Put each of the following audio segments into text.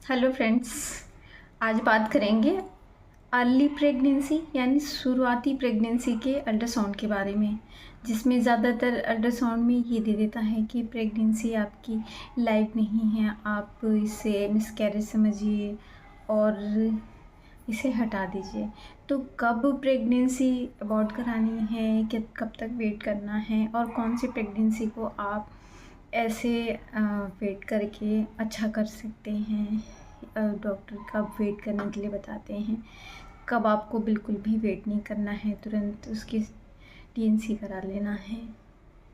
Hello friends, आज बात करेंगे अर्ली प्रेगनेंसी यानी शुरुआती प्रेगनेंसी के अल्ट्रासाउंड के बारे में, जिसमें ज़्यादातर अल्ट्रासाउंड में ये दे देता है कि प्रेगनेंसी आपकी लाइव नहीं है, आप इसे मिसकैरेज समझिए और इसे हटा दीजिए। तो कब प्रेगनेंसी अबॉर्ट करानी है, कि कब तक वेट करना है और कौन सी प्रेगनेंसी को आप ऐसे वेट करके अच्छा कर सकते हैं, डॉक्टर कब वेट करने के लिए बताते हैं, कब आपको बिल्कुल भी वेट नहीं करना है, तुरंत उसकी टीएनसी करा लेना है।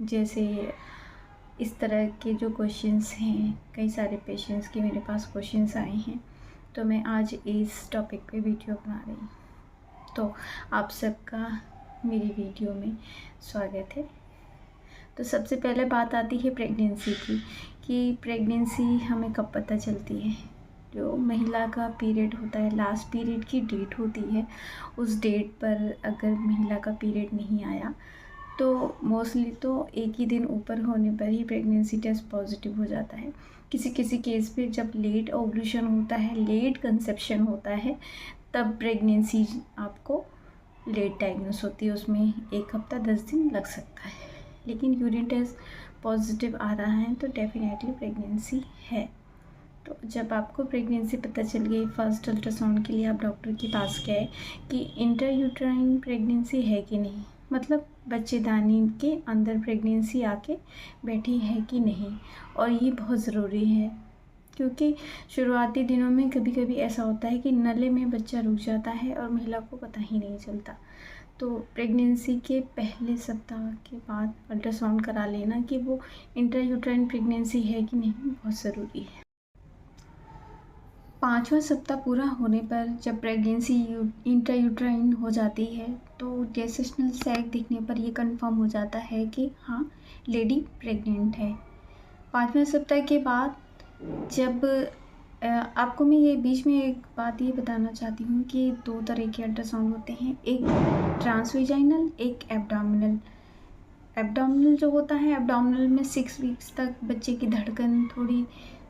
जैसे इस तरह के जो क्वेश्चंस हैं, कई सारे पेशेंट्स के मेरे पास क्वेश्चंस आए हैं, तो मैं आज इस टॉपिक पे वीडियो बना रही हूँ। तो आप सबका मेरी वीडियो में स्वागत है। तो सबसे पहले बात आती है प्रेगनेंसी की, कि प्रेगनेंसी हमें कब पता चलती है। जो महिला का पीरियड होता है, लास्ट पीरियड की डेट होती है, उस डेट पर अगर महिला का पीरियड नहीं आया तो मोस्टली तो एक ही दिन ऊपर होने पर ही प्रेगनेंसी टेस्ट पॉजिटिव हो जाता है। किसी किसी केस पे जब लेट ओवुलेशन होता है, लेट कंसेप्शन होता है, तब प्रेगनेंसी आपको लेट डायग्नोस होती है, उसमें 1 हफ्ता 10 दिन लग सकता है। लेकिन यूरिन टेस्ट पॉजिटिव आ रहा है तो डेफिनेटली प्रेगनेंसी है। तो जब आपको प्रेगनेंसी पता चल गई, फर्स्ट अल्ट्रासाउंड के लिए आप डॉक्टर के पास गए कि इंट्रायूट्राइन प्रेगनेंसी है कि नहीं, मतलब बच्चेदानी के अंदर प्रेगनेंसी आके बैठी है कि नहीं। और ये बहुत ज़रूरी है, क्योंकि शुरुआती दिनों में कभी कभी ऐसा होता है कि नले में बच्चा रुक जाता है और महिला को पता ही नहीं चलता। तो प्रेगनेंसी के पहले सप्ताह के बाद अल्ट्रासाउंड करा लेना कि वो इंट्रायूट्राइन प्रेगनेंसी है कि नहीं, बहुत ज़रूरी है। 5वां सप्ताह पूरा होने पर जब प्रेगनेंसी इंट्रायूट्राइन हो जाती है तो जेस्टेशनल सैग दिखने पर ये कंफर्म हो जाता है कि हाँ, लेडी प्रेग्नेंट है। 5वें सप्ताह के बाद जब आपको मैं ये बीच में एक बात ये बताना चाहती हूँ कि 2 तरह के अल्ट्रासाउंड होते हैं, एक ट्रांसवेजाइनल, एक एब्डोमिनल। एब्डोमिनल जो होता है, एब्डोमिनल में 6 वीक्स तक बच्चे की धड़कन थोड़ी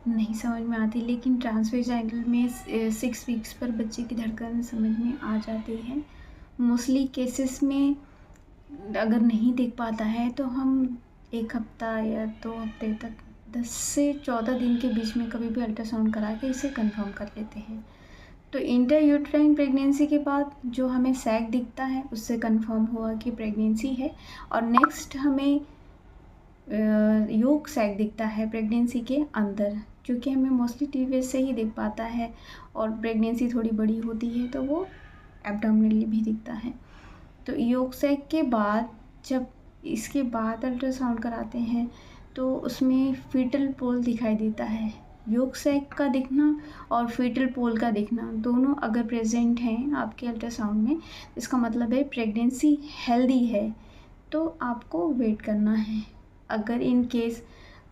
नहीं समझ में आती, लेकिन ट्रांसवेजाइनल में 6 वीक्स पर बच्चे की धड़कन समझ में आ जाती है। मोस्टली केसेस में अगर नहीं देख पाता है तो हम 1 हफ्ता या 2 हफ्ते तक 10 से 14 दिन के बीच में कभी भी अल्ट्रासाउंड करा के इसे कंफर्म कर लेते हैं। तो इंट्रायूट्राइन प्रेगनेंसी के बाद जो हमें सैग दिखता है उससे कंफर्म हुआ कि प्रेगनेंसी है। और नेक्स्ट हमें योग सैग दिखता है प्रेगनेंसी के अंदर, क्योंकि हमें मोस्टली टीवीएस से ही दिख पाता है, और प्रेगनेंसी थोड़ी बड़ी होती है तो वो एब्डोमिनली भी दिखता है। तो योग सैग के बाद जब इसके बाद अल्ट्रासाउंड कराते हैं तो उसमें फीटल पोल दिखाई देता है। योग सैग का दिखना और फीटल पोल का दिखना दोनों अगर प्रेजेंट हैं आपके अल्ट्रासाउंड में, इसका मतलब है प्रेगनेंसी हेल्दी है, तो आपको वेट करना है। अगर इन केस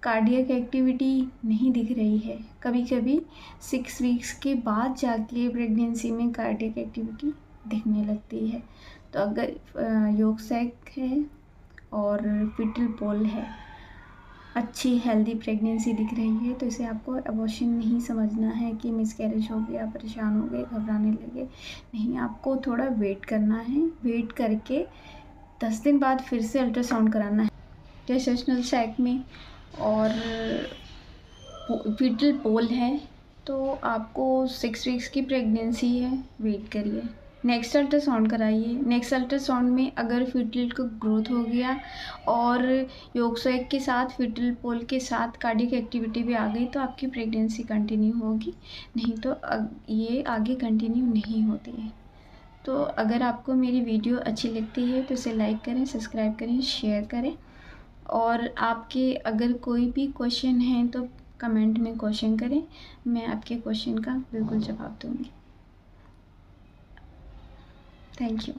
कार्डियक एक्टिविटी नहीं दिख रही है, कभी कभी 6 वीक्स के बाद जाके प्रेगनेंसी में कार्डियक एक्टिविटी दिखने लगती है। तो अगर योग सैग है और फीटल पोल है, अच्छी हेल्दी प्रेगनेंसी दिख रही है, तो इसे आपको अबॉर्शन नहीं समझना है कि मिसकैरेज हो गया, परेशान हो गए, घबराने लगे। नहीं, आपको थोड़ा वेट करना है। वेट करके 10 दिन बाद फिर से अल्ट्रासाउंड कराना है जेस्टेशनल सैग में। और फीटल पोल है तो आपको 6 वीक्स की प्रेगनेंसी है, वेट करिए, नेक्स्ट अल्ट्रासाउंड कराइए। नेक्स्ट अल्ट्रासाउंड में अगर फीटल का ग्रोथ हो गया और योग सैग के साथ फीटल पोल के साथ कार्डियक एक्टिविटी भी आ गई तो आपकी प्रेगनेंसी कंटिन्यू होगी, नहीं तो ये आगे कंटिन्यू नहीं होती है। तो अगर आपको मेरी वीडियो अच्छी लगती है तो इसे लाइक करें, सब्सक्राइब करें, शेयर करें। और आपके अगर कोई भी क्वेश्चन है तो कमेंट में क्वेश्चन करें, मैं आपके क्वेश्चन का बिल्कुल जवाब दूँगी। Thank you.